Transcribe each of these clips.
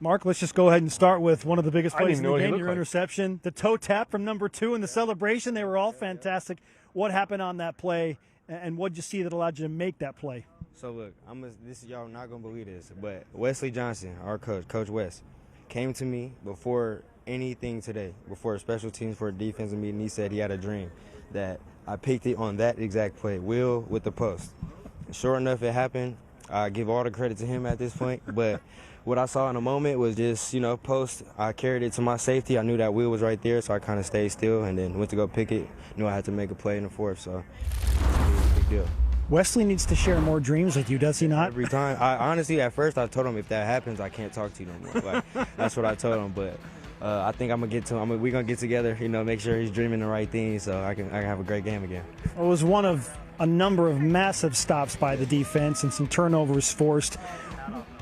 Mark, let's just go ahead and start with one of the biggest plays in the game, your like. interception. The toe tap from number 2 in the celebration. They were all fantastic. What happened on that play, and what did you see that allowed you to make that play? So, look, this is y'all not going to believe this, but Wesley Johnson, our coach, Coach West, came to me before anything today, before special teams for a defensive meeting. He said he had a dream that I picked it on that exact play, Will with the post. Sure enough, it happened. I give all the credit to him at this point, but what I saw in the moment was just, post. I carried it to my safety. I knew that Will was right there, so I kind of stayed still and then went to go pick it. Knew I had to make a play in the fourth, so it's a big deal. Wesley needs to share more dreams with you, does he not? Every time. Honestly, at first I told him if that happens, I can't talk to you no more. Like, that's what I told him, but I think I'm going to get to him. We're going to get together, make sure he's dreaming the right things so I can have a great game again. It was one of a number of massive stops by the defense and some turnovers forced.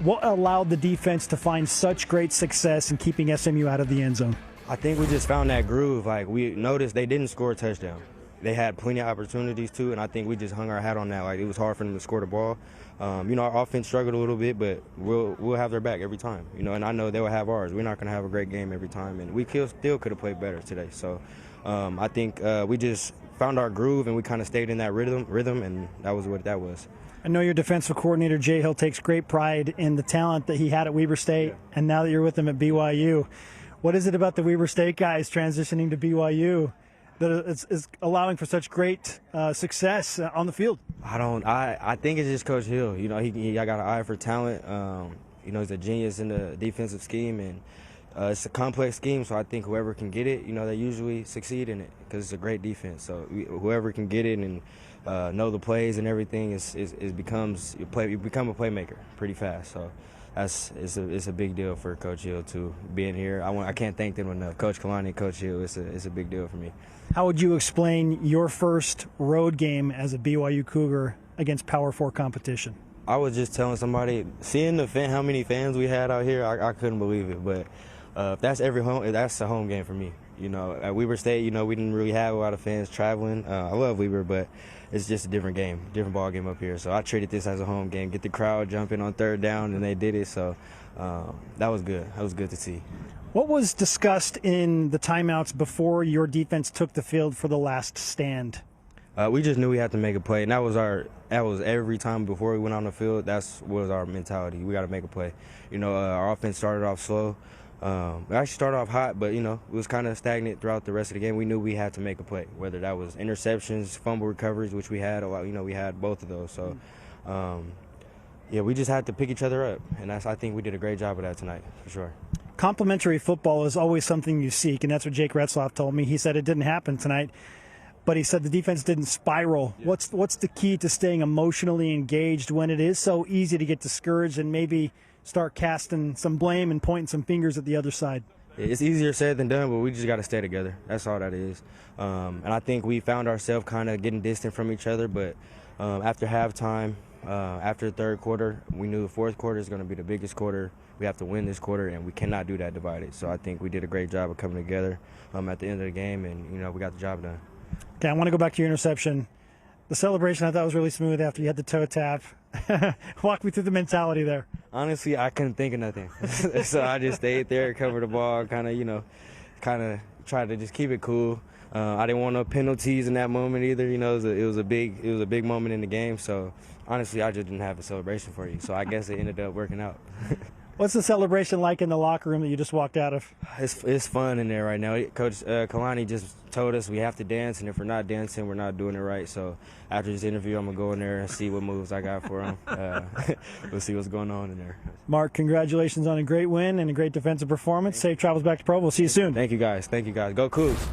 What allowed the defense to find such great success in keeping SMU out of the end zone? I think we just found that groove. Like, we noticed they didn't score a touchdown. They had plenty of opportunities too, and I think we just hung our hat on that. Like, it was hard for them to score the ball. Our offense struggled a little bit, but we'll have their back every time. And I know they will have ours. We're not going to have a great game every time, and we still could have played better today. So I think we just found our groove, and we kind of stayed in that rhythm, and that was what that was. I know your defensive coordinator, Jay Hill, takes great pride in the talent that he had at Weber State, and now that you're with him at BYU. What is it about the Weber State guys transitioning to BYU that is allowing for such great success on the field? I think it's just Coach Hill. He got an eye for talent. He's a genius in the defensive scheme, and it's a complex scheme, so I think whoever can get it, they usually succeed in it because it's a great defense. So whoever can get it and know the plays and everything, you become a playmaker pretty fast. So it's a big deal for Coach Hill to being here. I can't thank them enough. Coach Collins and Coach Hill, it's a big deal for me. How would you explain your first road game as a BYU Cougar against Power 4 competition? I was just telling somebody, seeing how many fans we had out here, I couldn't believe it. But if that's that's a home game for me. At Weber State, we didn't really have a lot of fans traveling. I love Weber, but it's just a different game, different ball game up here. So I treated this as a home game, get the crowd jumping on third down, and they did it. So that was good. That was good to see. What was discussed in the timeouts before your defense took the field for the last stand? We just knew we had to make a play, and that was every time before we went on the field. That was our mentality. We got to make a play. Our offense started off slow. We actually started off hot, but it was kind of stagnant throughout the rest of the game. We knew we had to make a play, whether that was interceptions, fumble recoveries, which we had a lot. We had both of those. So, we just had to pick each other up, and I think we did a great job of that tonight, for sure. Complementary football is always something you seek, and that's what Jake Retzloff told me. He said it didn't happen tonight, but he said the defense didn't spiral. Yeah. What's the key to staying emotionally engaged when it is so easy to get discouraged and maybe start casting some blame and pointing some fingers at the other side? It's easier said than done, but we just got to stay together. That's all that is. And I think we found ourselves kind of getting distant from each other, but after halftime, after the third quarter, we knew the fourth quarter is going to be the biggest quarter. We have to win this quarter, and we cannot do that divided. So I think we did a great job of coming together at the end of the game, and we got the job done. Okay, I want to go back to your interception. The celebration I thought was really smooth after you had the toe tap. Walk me through the mentality there. Honestly, I couldn't think of nothing. So I just stayed there, covered the ball, kind of tried to just keep it cool. I didn't want no penalties in that moment either. It was a big moment in the game. So honestly, I just didn't have a celebration for you. So I guess it ended up working out. What's the celebration like in the locker room that you just walked out of? It's fun in there right now. Coach Collins just told us we have to dance, and if we're not dancing, we're not doing it right. So after this interview, I'm going to go in there and see what moves I got for him. We'll see what's going on in there. Mark, congratulations on a great win and a great defensive performance. Safe travels back to Provo. We'll see you soon. Thank you, guys. Thank you, guys. Go Cougs.